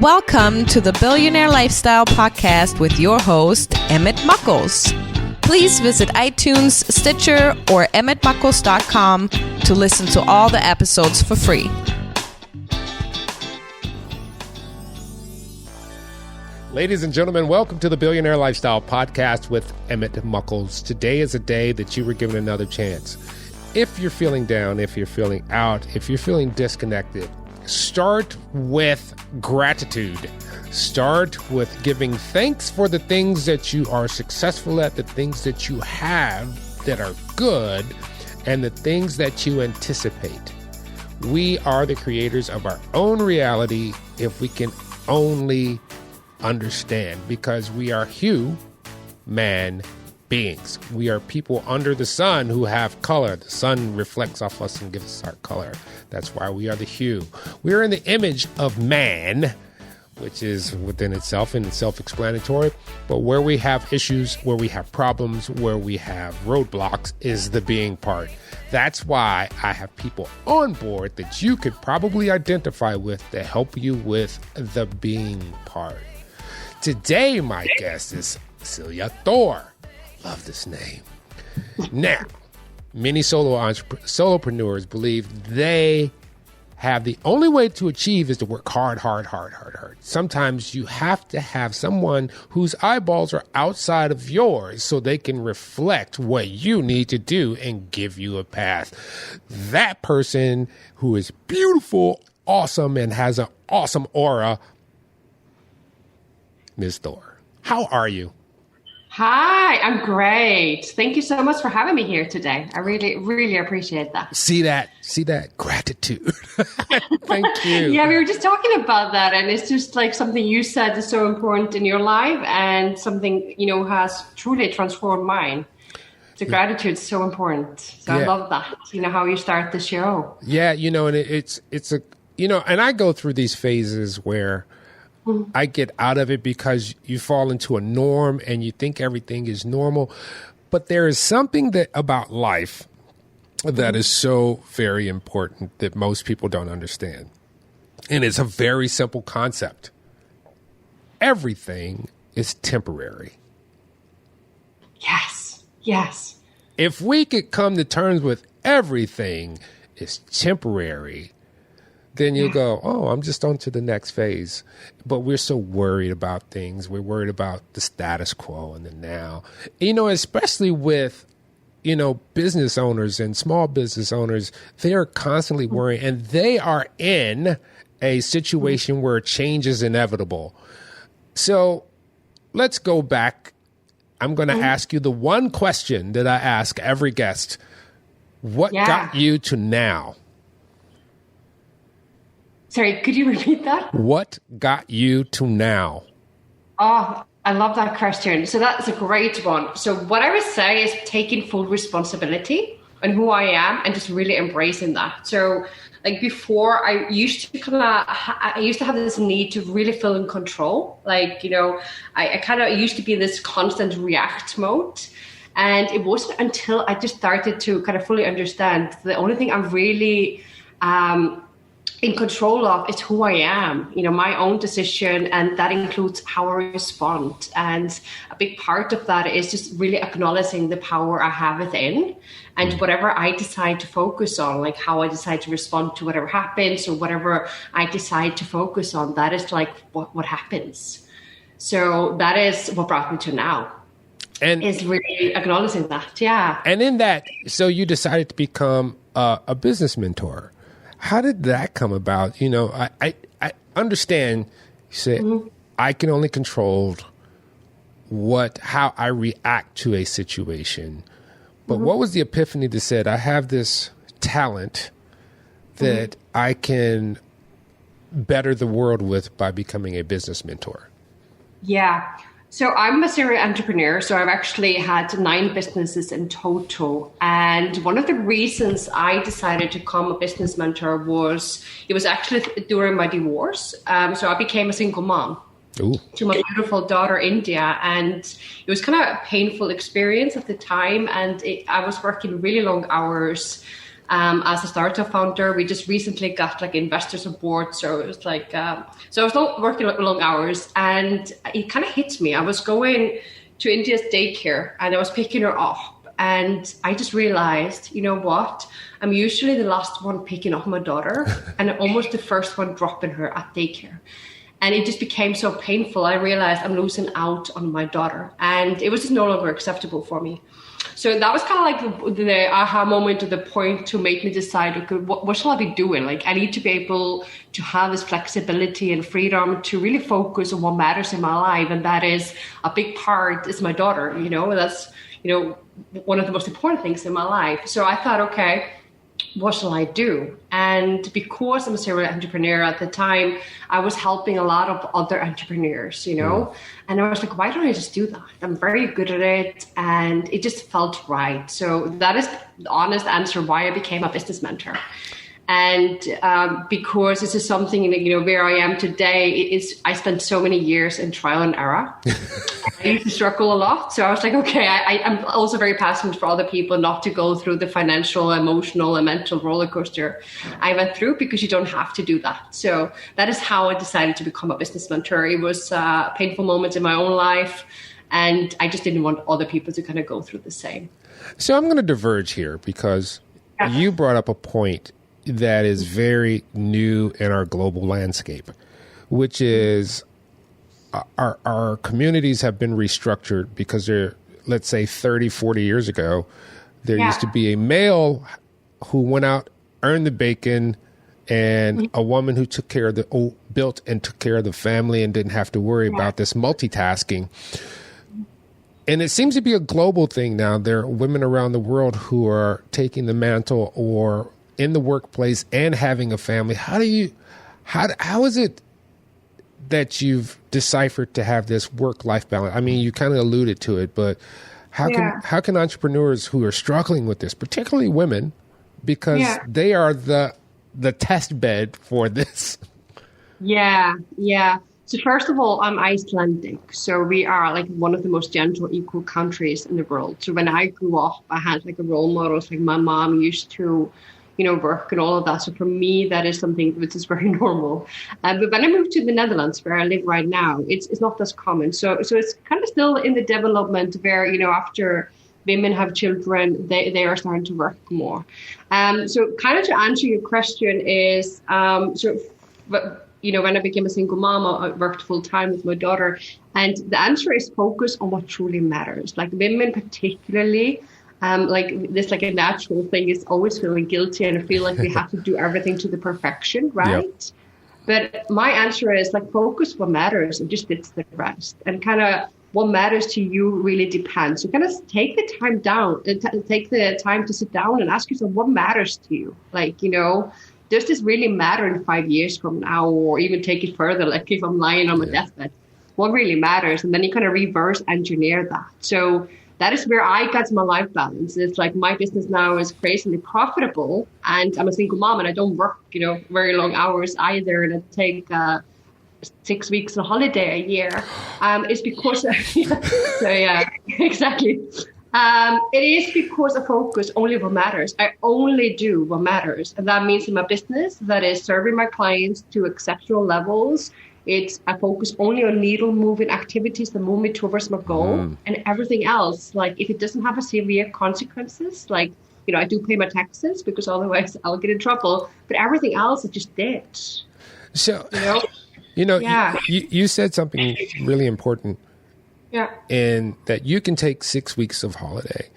Welcome to the Billionaire Lifestyle Podcast with your host, Emmett Muckles. Please visit iTunes, Stitcher, or emmettmuckles.com to listen to all the episodes for free. Ladies and gentlemen, welcome to the Billionaire Lifestyle Podcast with Emmett Muckles. Today is a day that you were given another chance. If you're feeling down, if you're feeling out, if you're feeling disconnected, start with gratitude. Start with giving thanks for the things that you are successful at, the things that you have that are good, and the things that you anticipate. We are the creators of our own reality if we can only understand, because we are human beings. We are people under the sun who have color. The sun reflects off us and gives us our color. That's why we are the hue. We are in the image of man, which is within itself and it's self-explanatory. But where we have issues, where we have problems, where we have roadblocks is the being part. That's why I have people on board that you could probably identify with to help you with the being part. Today, my guest is Silja Thor. Love this name. Now, many solopreneurs believe they have the only way to achieve is to work hard. Sometimes you have to have someone whose eyeballs are outside of yours so they can reflect what you need to do and give you a path. That person who is beautiful, awesome, and has an awesome aura, Ms. Thor. How are you? Hi, I'm great. Thank you so much for having me here today. I really appreciate that. See that gratitude. Thank you. Yeah, we were just talking about that, and it's just like something you said is so important in your life, and something has truly transformed mine. The gratitude is so important. So I love that. How you start the show. Yeah, and it's a and I go through these phases where I get out of it because you fall into a norm and you think everything is normal. But there is something about life that is so very important that most people don't understand. And it's a very simple concept. Everything is temporary. Yes. If we could come to terms with everything is temporary, then you go, oh, I'm just on to the next phase. But we're so worried about things. We're worried about the status quo and the now. Especially with, business owners and small business owners, they are constantly worrying. And they are in a situation where change is inevitable. So let's go back. I'm going to ask you the one question that I ask every guest. What got you to now? Sorry, could you repeat that? What got you to now? Oh, I love that question. So that's a great one. So what I would say is taking full responsibility on who I am and just really embracing that. So like before, I used to have this need to really feel in control. Like, I kind of used to be in this constant react mode. And it wasn't until I just started to kind of fully understand the only thing I'm really in control of is who I am, my own decision, and that includes how I respond. And a big part of that is just really acknowledging the power I have within, and whatever I decide to focus on, like how I decide to respond to whatever happens or whatever I decide to focus on, that is like what happens. So that is what brought me to now. And is really acknowledging that. Yeah. And in that, so you decided to become a business mentor. How did that come about? I understand you said I can only control how I react to a situation. But what was the epiphany that said, I have this talent that I can better the world with by becoming a business mentor? Yeah. So I'm a serial entrepreneur. So I've actually had 9 businesses in total. And one of the reasons I decided to become a business mentor was actually during my divorce. So I became a single mom. Ooh. To my beautiful daughter, India. And it was kind of a painful experience at the time. And I was working really long hours. as a startup founder. We just recently got like investors on board. So it was like, so I was not working long hours, and it kind of hit me. I was going to India's daycare and I was picking her up. And I just realized, you know what? I'm usually the last one picking up my daughter and almost the first one dropping her at daycare. And it just became so painful. I realized I'm losing out on my daughter, and it was just no longer acceptable for me. So that was kind of like the aha moment, or the point to make me decide, okay, what shall I be doing? Like, I need to be able to have this flexibility and freedom to really focus on what matters in my life. And that is a big part is my daughter, that's, one of the most important things in my life. So I thought, okay, what shall I do? And because I'm a serial entrepreneur at the time, I was helping a lot of other entrepreneurs, and I was like, why don't I just do that? I'm very good at it, and it just felt right. So that is the honest answer why I became a business mentor. And because this is something that, where I am today, I spent so many years in trial and error. I used to struggle a lot. So I was like, okay, I'm also very passionate for other people not to go through the financial, emotional, and mental roller coaster I went through, because you don't have to do that. So that is how I decided to become a business mentor. It was painful moments in my own life, and I just didn't want other people to kind of go through the same. So I'm going to diverge here, because you brought up a point that is very new in our global landscape, which is our communities have been restructured because let's say 30, 40 years ago, there used to be a male who went out, earned the bacon, and a woman who built and took care of the family and didn't have to worry about this multitasking. And it seems to be a global thing now. There are women around the world who are taking the mantle or in the workplace and having a family. How is it that you've deciphered to have this work-life balance? I mean, you kind of alluded to it, but how can entrepreneurs who are struggling with this, particularly women, because they are the test bed for this? Yeah. So first of all, I'm Icelandic. So we are like one of the most gender equal countries in the world. So when I grew up, I had like a role model. Like my mom used to work and all of that. So for me, that is something which is very normal. But when I moved to the Netherlands, where I live right now, it's not as common. So it's kind of still in the development where, after women have children, they are starting to work more. So kind of to answer your question is, when I became a single mom, I worked full time with my daughter. And the answer is focus on what truly matters. Like women particularly, like a natural thing is always feeling guilty and feel like we have to do everything to the perfection, right? Yep. But my answer is like focus what matters and just ditch the rest. And kind of what matters to you really depends. So kind of take the time take the time to sit down and ask yourself what matters to you. Like, does this really matter in 5 years from now, or even take it further? Like if I'm lying on my deathbed, what really matters? And then you kind of reverse engineer that. So that is where I got my life balance. It's like my business now is crazily profitable, and I'm a single mom and I don't work, very long hours either. And I take 6 weeks of holiday a year. It's because, exactly. It is because I focus only what matters. I only do what matters. And that means in my business, that is serving my clients to exceptional levels. I focus only on needle moving activities that move me towards my goal, and everything else, like if it doesn't have a severe consequences, like, I do pay my taxes because otherwise I'll get in trouble, but everything else I just did. So, you said something really important. Yeah. And that you can take 6 weeks of holiday.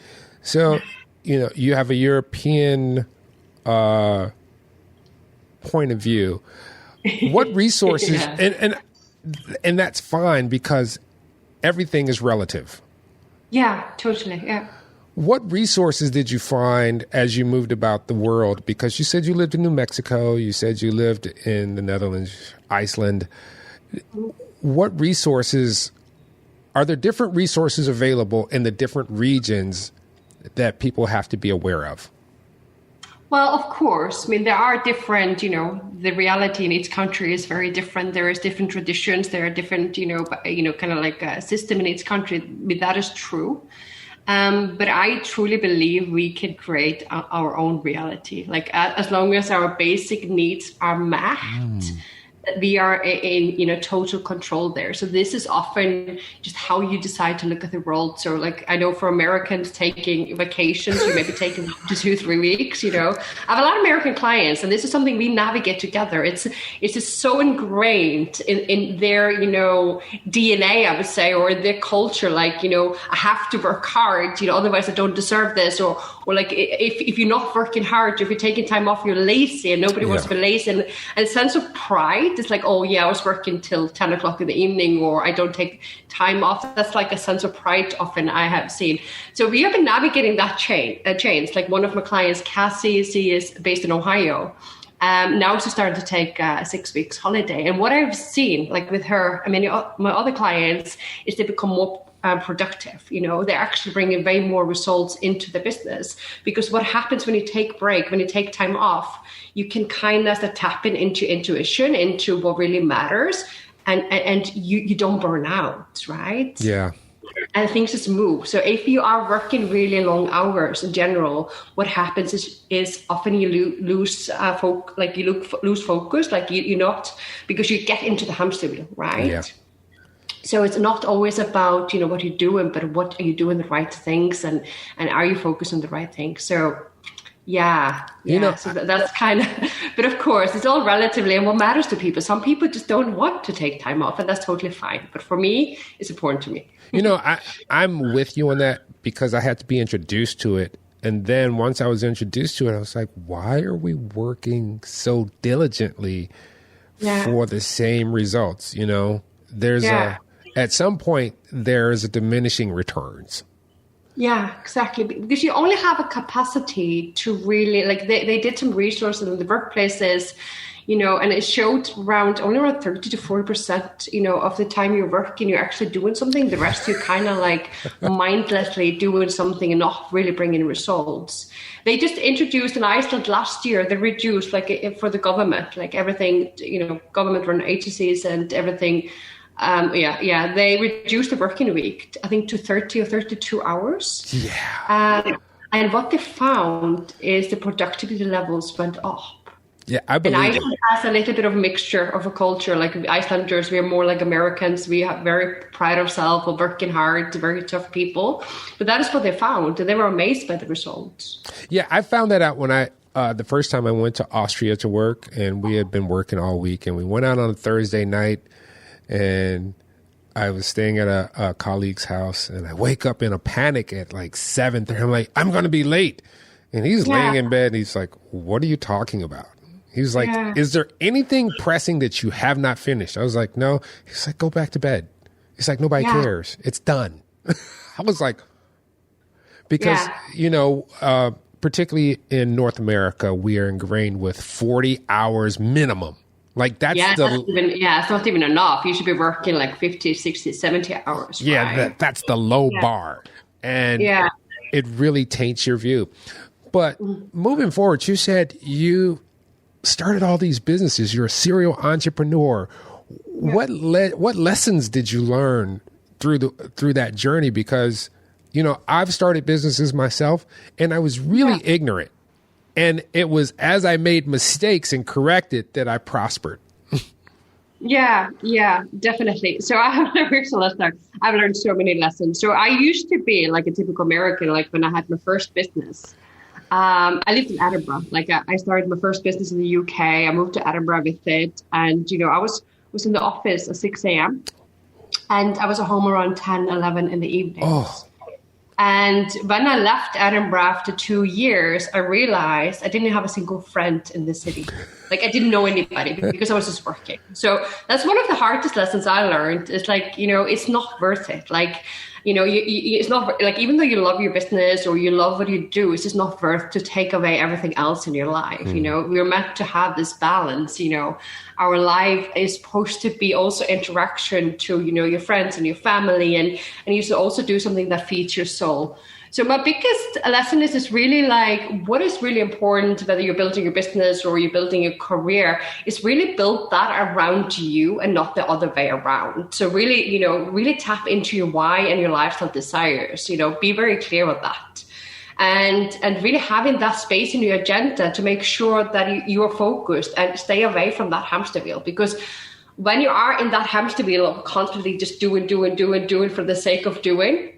So, you have a European point of view. What resources, and that's fine because everything is relative. Yeah, totally. Yeah. What resources did you find as you moved about the world? Because you said you lived in New Mexico, you said you lived in the Netherlands, Iceland. What resources, are there different resources available in the different regions that people have to be aware of? Well, of course. I mean, there are different, the reality in each country is very different. There is different traditions. There are different, kind of like a system in each country. I mean, that is true. But I truly believe we can create our own reality. Like as long as our basic needs are met, we are in total control there. So this is often just how you decide to look at the world. So like I know for Americans taking vacations, you may be taking up to 2-3 weeks. I have a lot of American clients, and this is something we navigate together. It's just so ingrained in their DNA, I would say, or in their culture. Like I have to work hard, otherwise I don't deserve this, or like if you're not working hard, if you're taking time off, you're lazy, and nobody wants to be lazy. And a sense of pride. It's like, oh yeah, I was working till 10 o'clock in the evening, or I don't take time off. That's like a sense of pride often I have seen. So we have been navigating that change. Like one of my clients, Cassie, she is based in Ohio. Now she started to take 6 weeks holiday. And what I've seen, like with her, my other clients, is they become more productive. They're actually bringing way more results into the business, because what happens when you take break, when you take time off, you can kind of tap into intuition, into what really matters, and you don't burn out, right? Yeah. And things just move. So if you are working really long hours in general, what happens is often you lose lose focus, like you're not, because you get into the hamster wheel, right? Yeah. So it's not always about, what you're doing, but what are you doing the right things, and are you focused on the right things? So yeah. So that's kind of, but of course it's all relatively, and what matters to people. Some people just don't want to take time off, and that's totally fine. But for me, it's important to me. I'm with you on that, because I had to be introduced to it. And then once I was introduced to it, I was like, why are we working so diligently for the same results? There's at some point, there's a diminishing returns. Yeah, exactly. Because you only have a capacity to really, like they did some research in the workplaces, and it showed only around 30 to 40%, of the time you're working, you're actually doing something. The rest you're kind of like mindlessly doing something and not really bringing results. They just introduced in Iceland last year, they reduced for the government, like everything, government run agencies and everything. They reduced the working week, I think, to 30 or 32 hours. Yeah. And what they found is the productivity levels went up. Yeah, I believe. And Iceland has a little bit of a mixture of a culture. Like Icelanders, we are more like Americans. We have very pride ourselves of working hard, very tough people. But that is what they found, and they were amazed by the results. Yeah, I found that out when the first time I went to Austria to work, and we had been working all week, and we went out on a Thursday night, and I was staying at a colleague's house, and I wake up in a panic at like 7:30. I'm like, I'm going to be late. And he's laying in bed, and he's like, what are you talking about? He was like, is there anything pressing that you have not finished? I was like, no. He's like, go back to bed. He's like, nobody cares. It's done. I was like, because, particularly in North America, we are ingrained with 40 hours minimum. Like that's it's not even enough. You should be working like 50, 60, 70 hours. Yeah, right? That's the low bar. And it really taints your view. But moving forward, you said you started all these businesses. You're a serial entrepreneur. Yeah. What lessons did you learn through that journey? Because, I've started businesses myself, and I was really ignorant. And it was as I made mistakes and corrected that I prospered. Yeah, definitely. So I've learned so many lessons. So I used to be like a typical American, like when I had my first business. I lived in Edinburgh. Like I started my first business in the UK. I moved to Edinburgh with it. And, I was in the office at 6 a.m. and I was at home around 10, 11 in the evening. Oh. And when I left Edinburgh after 2 years, I realized I didn't have a single friend in the city. Like I didn't know anybody because I was just working. So that's one of the hardest lessons I learned. It's like, it's not worth it. Like, it's not like, even though you love your business or you love what you do, it's just not worth to take away everything else in your life. We're meant to have this balance. Our life is supposed to be also interaction to, your friends and your family, and you should also do something that feeds your soul. So my biggest lesson is really like, what is really important, whether you're building your business or you're building a career, is really build that around you and not the other way around. So really, really tap into your why and your lifestyle desires, be very clear with that. And really having that space in your agenda to make sure that you are focused and stay away from that hamster wheel. Because when you are in that hamster wheel of constantly just doing for the sake of doing,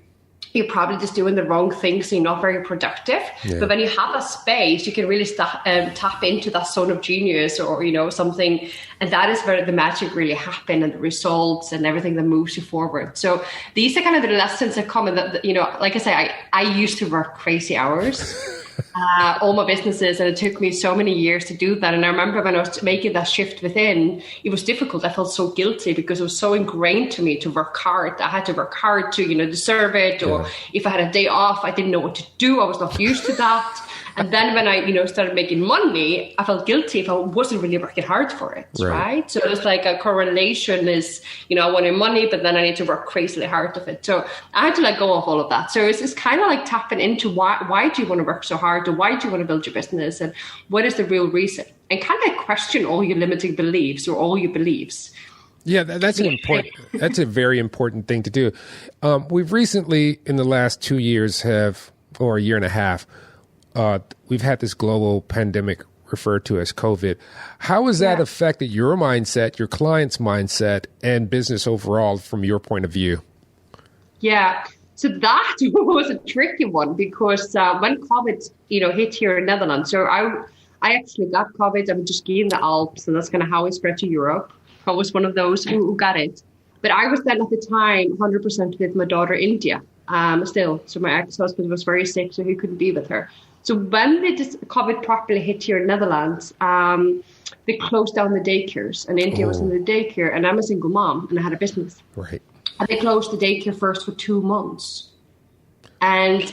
you're probably just doing the wrong things, so you're not very productive. Yeah. But when you have a space, you can really tap into that zone of genius or, something. And that is where the magic really happens and the results and everything that moves you forward. So these are kind of the lessons that come in that, like I say, I used to work crazy hours. All my businesses, and it took me so many years to do that. And I remember when I was making that shift within, it was difficult. I felt so guilty because it was so ingrained to me to work hard. I had to work hard to, deserve it. Or if I had a day off, I didn't know what to do. I was not used to that. And then when I, started making money, I felt guilty if I wasn't really working hard for it, right? So it's like a correlation is, I wanted money, but then I need to work crazily hard of it. So I had to let go of all of that. So it's kind of like tapping into why do you want to work so hard, or why do you want to build your business, and what is the real reason? And kind of question all your limiting beliefs or all your beliefs. Yeah, that's a very important thing to do. We've recently, in the last 2 years, or a year and a half, we've had this global pandemic referred to as COVID. How has that affected your mindset, your client's mindset, and business overall from your point of view? Yeah, so that was a tricky one because when COVID, hit here in Netherlands, so I actually got COVID. I'm just skiing the Alps, and that's kind of how it spread to Europe. I was one of those who got it. But I was then at the time 100% with my daughter, India, still. So my ex-husband was very sick, so he couldn't be with her. So when COVID properly hit here in Netherlands, they closed down the daycares, and India was in the daycare, and I'm a single mom, and I had a business. Right. And they closed the daycare first for 2 months. And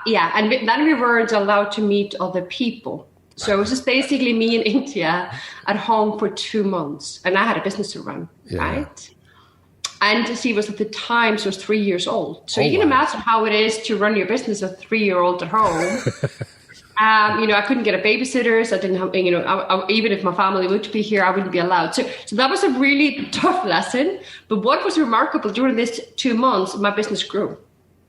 and then we weren't allowed to meet other people. So it was just basically me in India at home for 2 months, and I had a business to run, right? And she was at the time, she was 3 years old. So you can imagine how it is to run your business with a 3-year-old at home. I couldn't get a babysitter. So I didn't have, even if my family would be here, I wouldn't be allowed. So that was a really tough lesson. But what was remarkable during this 2 months, my business grew.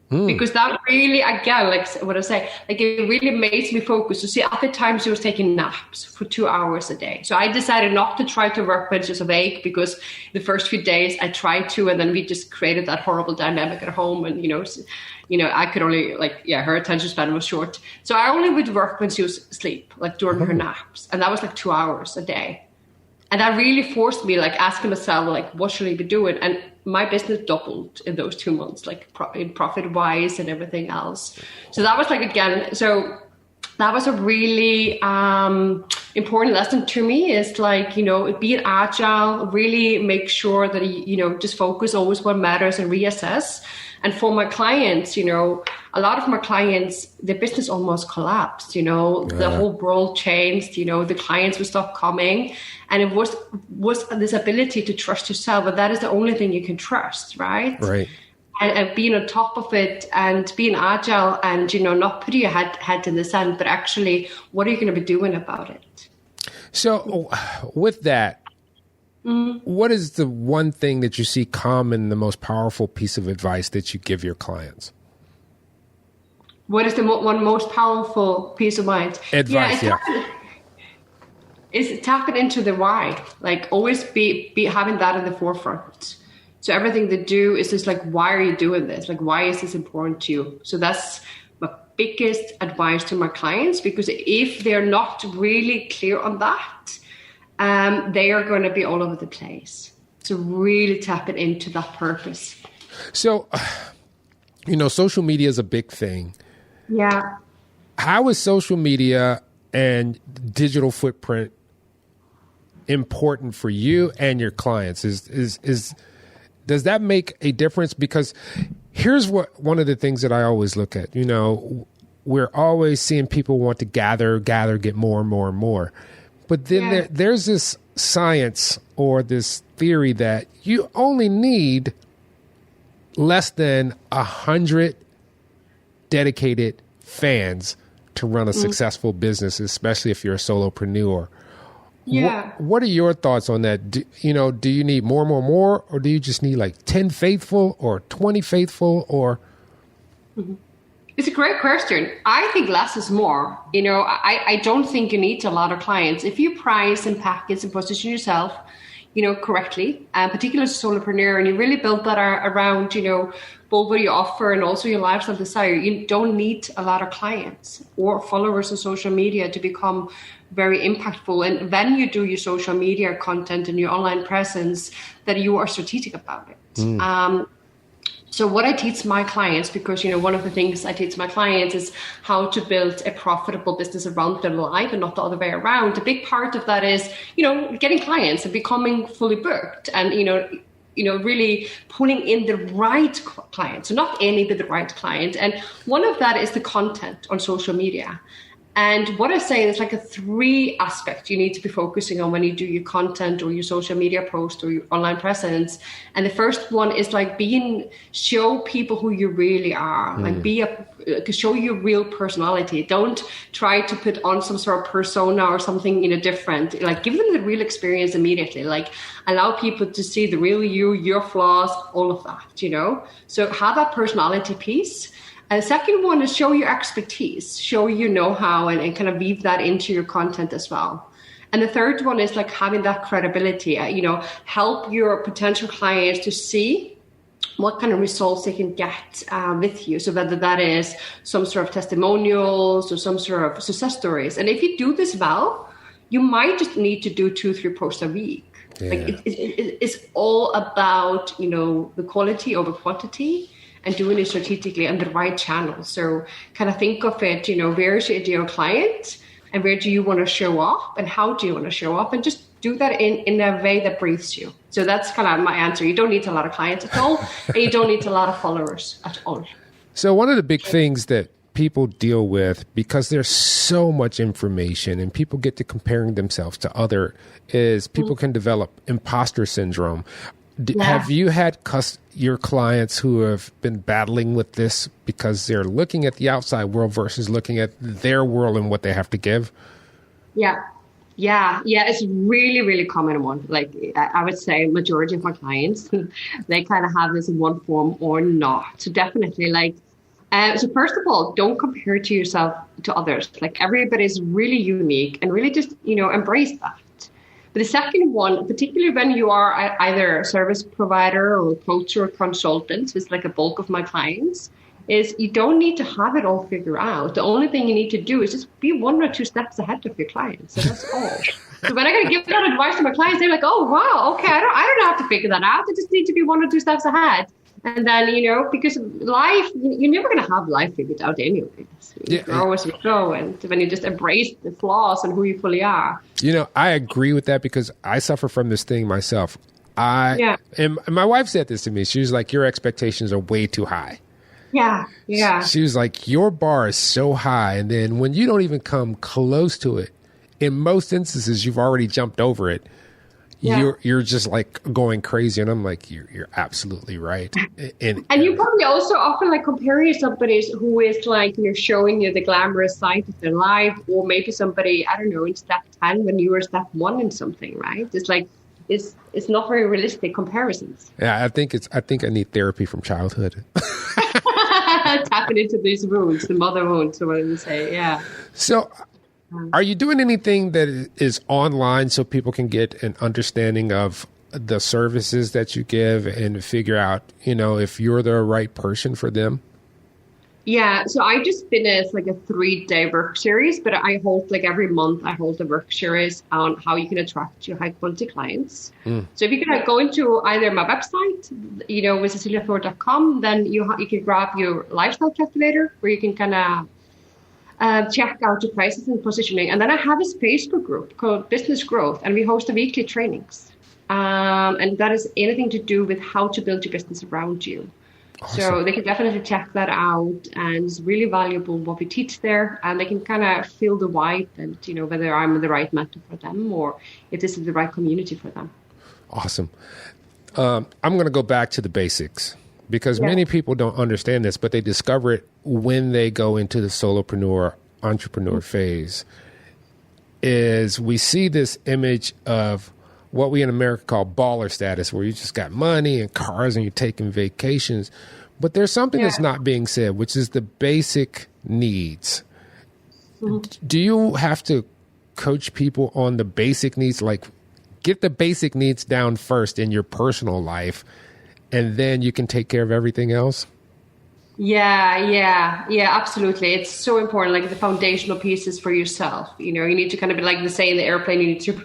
Because that really, again, like what I say, like it really made me focus. So see, at the time she was taking naps for 2 hours a day. So I decided not to try to work when she was awake, because the first few days I tried to, and then we just created that horrible dynamic at home. And, I could only her attention span was short. So I only would work when she was asleep, like during her naps. And that was like 2 hours a day. And that really forced me, asking myself, what should I be doing? And my business doubled in those 2 months, in profit-wise and everything else. So that was that was a really important lesson to me, is being agile, really make sure that, just focus always what matters and reassess. And for my clients, a lot of my clients, their business almost collapsed, the whole world changed, the clients would stop coming. And it was this ability to trust yourself, but that is the only thing you can trust, right? Right. And being on top of it and being agile and, not putting your head in the sand, but actually, what are you going to be doing about it? So with that, what is the one thing that you see common, the most powerful piece of advice that you give your clients? What is the one most powerful piece of advice? Is tapping into the why. Always be having that in the forefront. So everything they do is just why are you doing this? Why is this important to you? So that's my biggest advice to my clients, because if they're not really clear on that, they are going to be all over the place. So really tapping into that purpose. So, social media is a big thing. Yeah. How is social media and digital footprint important for you and your clients? Does that make a difference? Because here's one of the things that I always look at. We're always seeing people want to gather, get more and more and more. But then there's this science or this theory that you only need less than 100 dedicated fans to run a successful business, especially if you're a solopreneur. Yeah. What are your thoughts on that? Do you need more, or do you just need like 10 faithful or 20 faithful or? It's a great question. I think less is more. I don't think you need a lot of clients. If you price and package and position yourself, correctly, particularly as a solopreneur, and you really build that around, both what you offer and also your lifestyle desire, you don't need a lot of clients or followers on social media to become very impactful. And when you do your social media content and your online presence, that you are strategic about it. So what I teach my clients, because, one of the things I teach my clients is how to build a profitable business around their life and not the other way around. A big part of that is, getting clients and becoming fully booked and, really pulling in the right client. So not any, but the right client. And one of that is the content on social media. And what I say is like a 3 aspect you need to be focusing on when you do your content or your social media post or your online presence. And the first one is like show people who you really are, show your real personality. Don't try to put on some sort of persona or something, different. Like give them the real experience immediately. Like allow people to see the real you, your flaws, all of that, So have that personality piece. And the second one is show your expertise, show your know-how and kind of weave that into your content as well. And the third one is like having that credibility, help your potential clients to see what kind of results they can get with you. So whether that is some sort of testimonials or some sort of success stories. And if you do this well, you might just need to do 2-3 posts a week. Yeah. Like it's all about, the quality over quantity. And doing it strategically on the right channel. So kind of think of it, where's your ideal client and where do you want to show up and how do you want to show up, and just do that in a way that breathes you. So that's kind of my answer. You don't need a lot of clients at all, and you don't need a lot of followers at all. So one of the big things that people deal with, because there's so much information and people get to comparing themselves to other, is people can develop imposter syndrome. Have you had your clients who have been battling with this because they're looking at the outside world versus looking at their world and what they have to give? Yeah. It's really, really common one. Like I would say majority of my clients, they kind of have this in one form or not. So definitely so first of all, don't compare to yourself to others. Like everybody's really unique and really just, embrace that. But the second one, particularly when you are either a service provider or a coach or a consultant, which is like a bulk of my clients, is you don't need to have it all figured out. The only thing you need to do is just be 1 or 2 steps ahead of your clients. So that's all. So when I gotta give that advice to my clients, they're like, "Oh wow, okay, I don't have to figure that out. I just need to be 1 or 2 steps ahead." And then, because life, you're never going to have life figured out anyways. You grow as you go. And when you just embrace the flaws and who you fully are. I agree with that because I suffer from this thing myself. And my wife said this to me. She was like, your expectations are way too high. Yeah. She was like, your bar is so high. And then when you don't even come close to it, in most instances, you've already jumped over it. You're just like going crazy, and I'm like, you're absolutely right. And you probably also often like comparing somebody who is like, showing you the glamorous side of their life, or maybe somebody, I don't know, in step 10 when you were step 1 in something, right? It's like it's not very realistic comparisons. Yeah, I think I need therapy from childhood. Tapping into these wounds, the mother wounds, or whatever you say. Yeah. So. Are you doing anything that is online so people can get an understanding of the services that you give and figure out, if you're the right person for them? Yeah, so I just finished like a 3-day work series, but I hold every month I hold a work series on how you can attract your high quality clients. So if you can go into either my website, with siljathor.com, then you can grab your lifestyle calculator where you can kind of check out your prices and positioning. And then I have a Facebook group called Business Growth, and we host weekly trainings. And that is anything to do with how to build your business around you. Awesome. So they can definitely check that out, and it's really valuable what we teach there, and they can kind of feel the vibe and, whether I'm the right mentor for them or if this is the right community for them. Awesome. I'm going to go back to the basics. because many people don't understand this, but they discover it when they go into the solopreneur, entrepreneur phase, is we see this image of what we in America call baller status, where you just got money and cars and you're taking vacations. But there's something that's not being said, which is the basic needs. Do you have to coach people on the basic needs, like get the basic needs down first in your personal life, and then you can take care of everything else? Yeah, absolutely. It's so important, like the foundational pieces for yourself. You know, you need to kind of be like they say in the airplane, you need to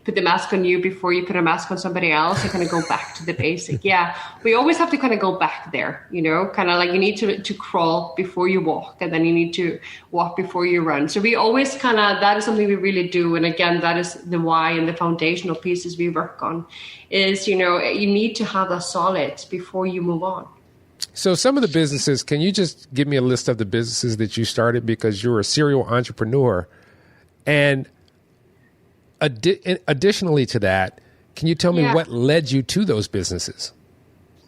put the mask on you before you put a mask on somebody else and kind of go back to the basic. Yeah, we always have to kind of go back there, you know, kind of like you need to crawl before you walk, and then you need to walk before you run. So we always kind of, that is something we really do. And again, that is the why and the foundational pieces we work on is, you know, you need to have that solid before you move on. So some of the businesses, can you just give me a list of the businesses that you started because you're a serial entrepreneur? And additionally to that, can you tell me what led you to those businesses?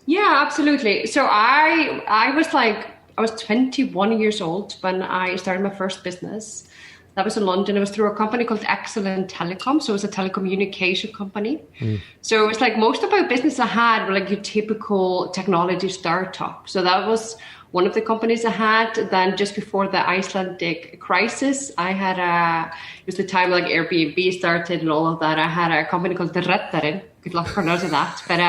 Yeah, absolutely. So I was 21 years old when I started my first business. That was in London. It was through a company called Excellent Telecom. So it was a telecommunication company. So it's like most of my business I had were like your typical technology startup. So that was one of the companies I had. Then just before the Icelandic crisis, I had it was the time like Airbnb started and all of that. I had a company called the Reddarin. Good luck pronouncing that. But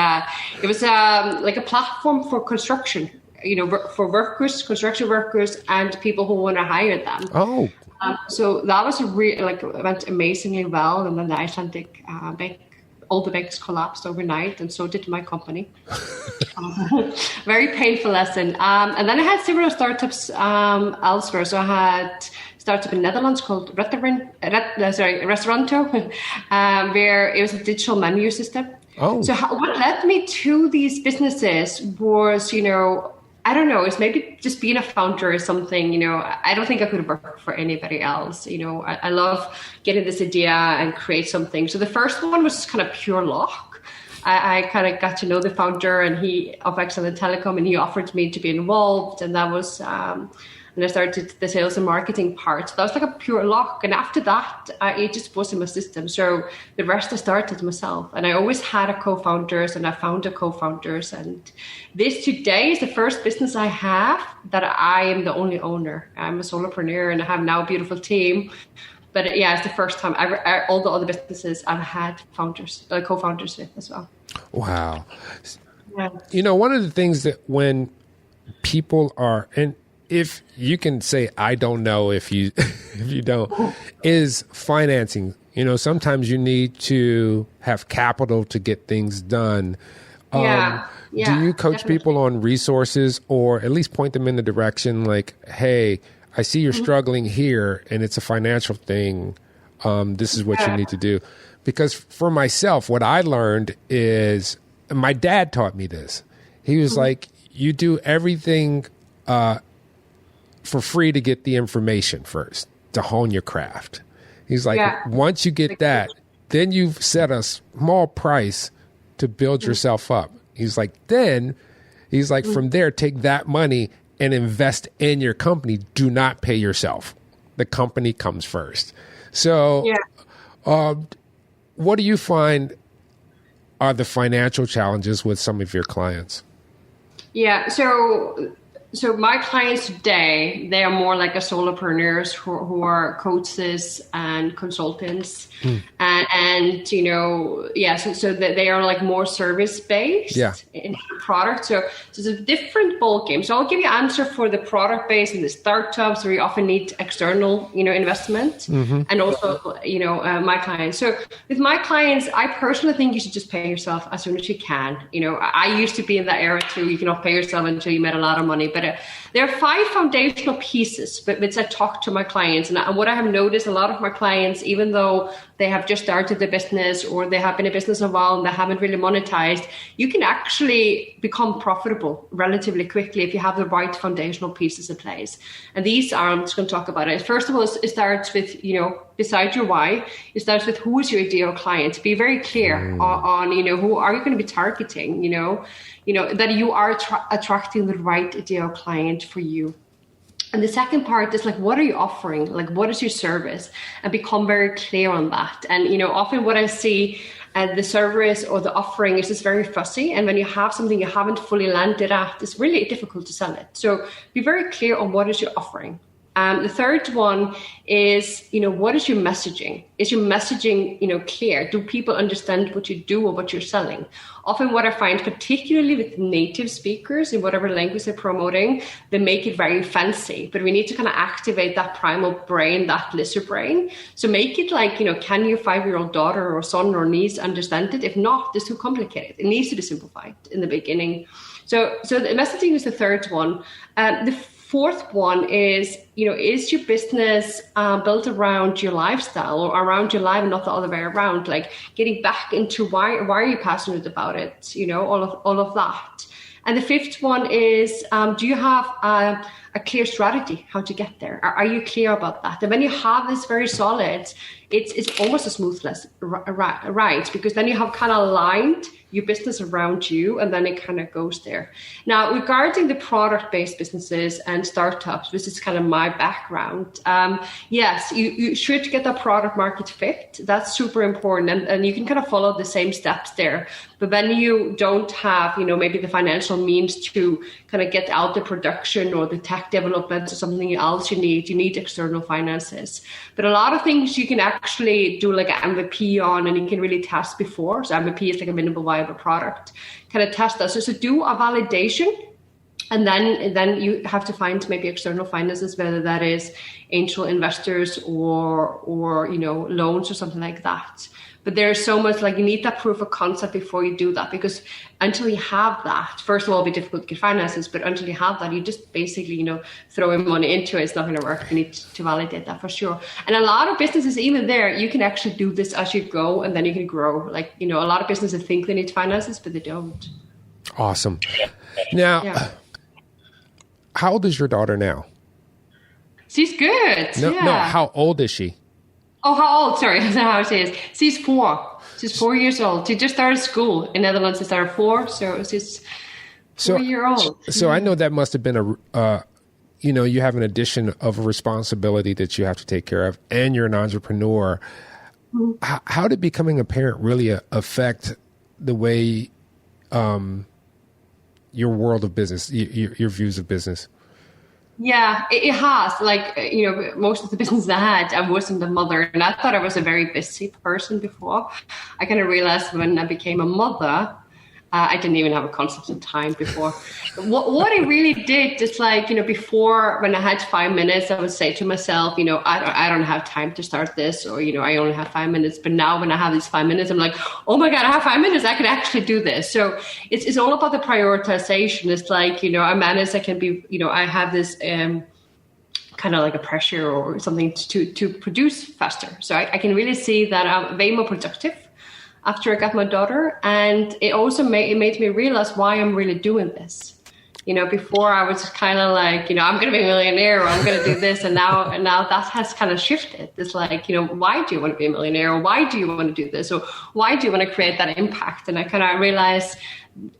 it was like a platform for construction, you know, for workers, construction workers, and people who want to hire them. Oh. So that was it went amazingly well. And then the Icelandic all the banks collapsed overnight, and so did my company. Very painful lesson. And then I had several startups elsewhere. So I had a startup in Netherlands called Restauranto, where it was a digital menu system. Oh. So what led me to these businesses was, you know, I don't know, it's maybe just being a founder or something, you know, I don't think I could work for anybody else. You know, I love getting this idea and create something. So the first one was just kind of pure luck. I kind of got to know the founder of Excellent Telecom, and he offered me to be involved. And that was, and I started the sales and marketing part. So that was like a pure luck. And after that, it just was in my system. So the rest I started myself. And I always had co-founders, and I found co-founders. And this today is the first business I have that I am the only owner. I'm a solopreneur, and I have now a beautiful team. But yeah, it's the first time all the other businesses I've had co-founders with as well. Wow. Yeah. You know, one of the things that when people are, and if you can say, I don't know if you don't, is financing. You know, sometimes you need to have capital to get things done. Do you coach people on resources, or at least point them in the direction like, hey, I see you're struggling here and it's a financial thing. This is what you need to do. Because for myself, what I learned is, my dad taught me this. He was like, you do everything for free to get the information first, to hone your craft. He's like, once you get that, then you've set a small price to build yourself up. He's like, from there, take that money and invest in your company. Do not pay yourself. The company comes first. So what do you find are the financial challenges with some of your clients? Yeah, so my clients today, they are more like a solopreneurs who are coaches and consultants. And you know, so they are like more service-based in the product. So it's a different ball game. So I'll give you an answer for the product-based and the startups where you often need external, you know, investment. And also, you know, my clients. So with my clients, I personally think you should just pay yourself as soon as you can. You know, I used to be in that era too. You cannot pay yourself until you made a lot of money. But there are 5 foundational pieces which I talk to my clients. And what I have noticed, a lot of my clients, even though they have just started the business or they have been in business a while and they haven't really monetized, you can actually become profitable relatively quickly if you have the right foundational pieces in place. And these are, I'm just going to talk about it. First of all, it starts with, you know, beside your why, it starts with who is your ideal client. Be very clear on who are you going to be targeting, that you are attracting the right ideal client for you. And the second part is like, what are you offering? Like, what is your service? And become very clear on that. And, often what I see the service or the offering is just very fussy. And when you have something you haven't fully landed at, it's really difficult to sell it. So be very clear on what is your offering. The third one is, what is your messaging? Is your messaging, clear? Do people understand what you do or what you're selling? Often what I find, particularly with native speakers in whatever language they're promoting, they make it very fancy, but we need to kind of activate that primal brain, that lizard brain. So make it like, can your 5-year-old daughter or son or niece understand it? If not, it's too complicated. It needs to be simplified in the beginning. So the messaging is the third one. The fourth one is, is your business built around your lifestyle or around your life and not the other way around? Like getting back into why are you passionate about it? All of that. And the fifth one is, do you have a clear strategy how to get there? Are you clear about that? And when you have this very solid, it's almost a smoothness, right? Because then you have kind of aligned your business around you, and then it kind of goes there. Now, regarding the product-based businesses and startups, this is kind of my background. Yes, you should get that product market fit. That's super important, and you can kind of follow the same steps there. But when you don't have, maybe the financial means to kind of get out the production or the tech development or something else you need external finances. But a lot of things you can actually do like an MVP on, and you can really test before. So MVP is like a minimal viable product. Kind of test that. So do a validation. And then you have to find maybe external finances, whether that is angel investors or loans or something like that. But there's so much like you need that proof of concept before you do that, because until you have that, first of all, it'll be difficult to get finances, but until you have that, you just basically, throwing money into it, it's not going to work. You need to validate that for sure. And a lot of businesses, even there, you can actually do this as you go, and then you can grow. Like, a lot of businesses think they need finances, but they don't. Awesome. Now, How old is your daughter now? She's good. No, how old is she? Oh, how old? Sorry, that's not how it is. She's 4. She's 4 years old. She just started school in Netherlands. She started 4, so she's 4-year-old. So I know that must have been you have an addition of a responsibility that you have to take care of, and you're an entrepreneur. Mm-hmm. How did becoming a parent really affect the way your world of business, your views of business? Yeah, it has. Like, most of the business I had, I wasn't a mother. And I thought I was a very busy person before. I kind of realized when I became a mother, I didn't even have a concept of time before. What it really did is like, before when I had 5 minutes, I would say to myself, I don't have time to start this, or, I only have 5 minutes. But now when I have these 5 minutes, I'm like, oh my God, I have 5 minutes. I can actually do this. So it's all about the prioritization. It's like, I manage, I can be, I have this kind of like a pressure or something to produce faster. So I can really see that I'm way more productive after I got my daughter. And it also made me realize why I'm really doing this. Before I was kind of like, I'm going to be a millionaire, or I'm going to do this. And now that has kind of shifted. It's like, why do you want to be a millionaire? Or why do you want to do this? Or why do you want to create that impact? And I kind of realized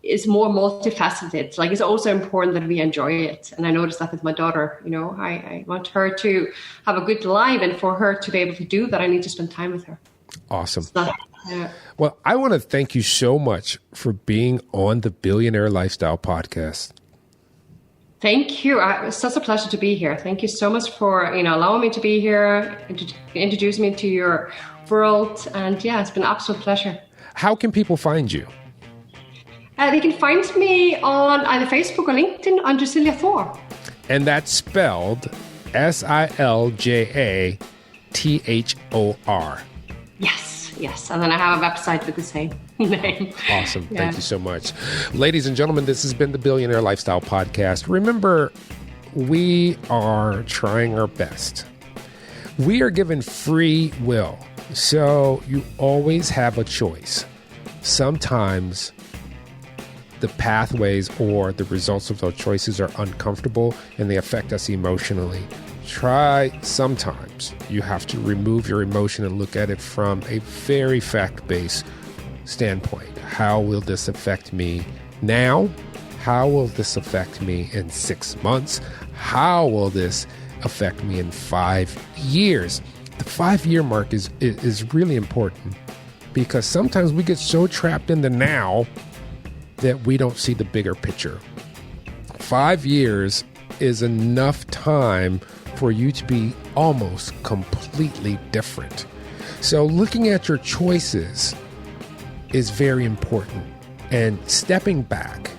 it's more multifaceted. Like, it's also important that we enjoy it. And I noticed that with my daughter, I want her to have a good life. And for her to be able to do that, I need to spend time with her. Awesome. Yeah. Well, I want to thank you so much for being on the Billionaire Lifestyle Podcast. Thank you. It's such a pleasure to be here. Thank you so much for allowing me to be here, introducing me to your world. And yeah, it's been an absolute pleasure. How can people find you? They can find me on either Facebook or LinkedIn under Silja Thor. And that's spelled SILJATHOR. Yes. And then I have a website with the same name. Awesome. Yeah. Thank you so much. Ladies and gentlemen, this has been the Billionaire Lifestyle Podcast. Remember, we are trying our best. We are given free will, so you always have a choice. Sometimes the pathways or the results of those choices are uncomfortable and they affect us emotionally. try sometimes. You have to remove your emotion and look at it from a very fact-based standpoint. How will this affect me now? How will this affect me in 6 months? How will this affect me in 5 years? The 5-year mark is really important because sometimes we get so trapped in the now that we don't see the bigger picture. 5 years is enough time for you to be almost completely different. So looking at your choices is very important, and stepping back,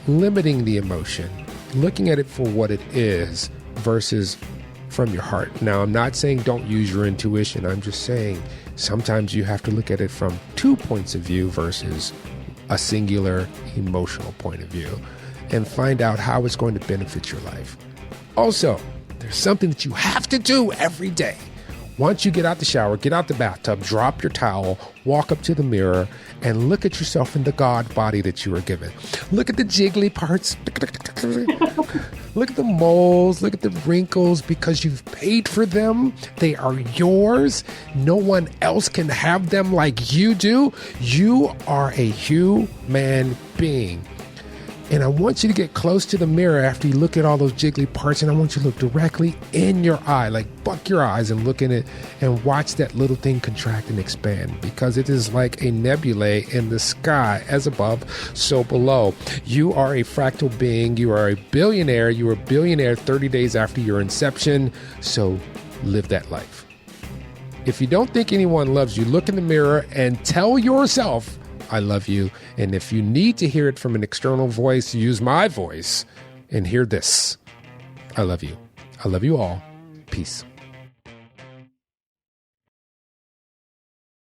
limiting the emotion, looking at it for what it is versus from your heart. Now, I'm not saying don't use your intuition. I'm just saying sometimes you have to look at it from 2 points of view versus a singular emotional point of view and find out how it's going to benefit your life. Also, there's something that you have to do every day. Once you get out the shower, get out the bathtub, drop your towel, walk up to the mirror, and look at yourself in the God body that you were given. Look at the jiggly parts. Look at the moles. Look at the wrinkles because you've paid for them. They are yours. No one else can have them like you do. You are a human being. And I want you to get close to the mirror after you look at all those jiggly parts, and I want you to look directly in your eye, like buck your eyes and look in it and watch that little thing contract and expand, because it is like a nebulae in the sky, as above, so below. You are a fractal being. You are a billionaire. You were a billionaire 30 days after your inception. So live that life. If you don't think anyone loves you, look in the mirror and tell yourself, I love you. And if you need to hear it from an external voice, use my voice and hear this. I love you. I love you all. Peace.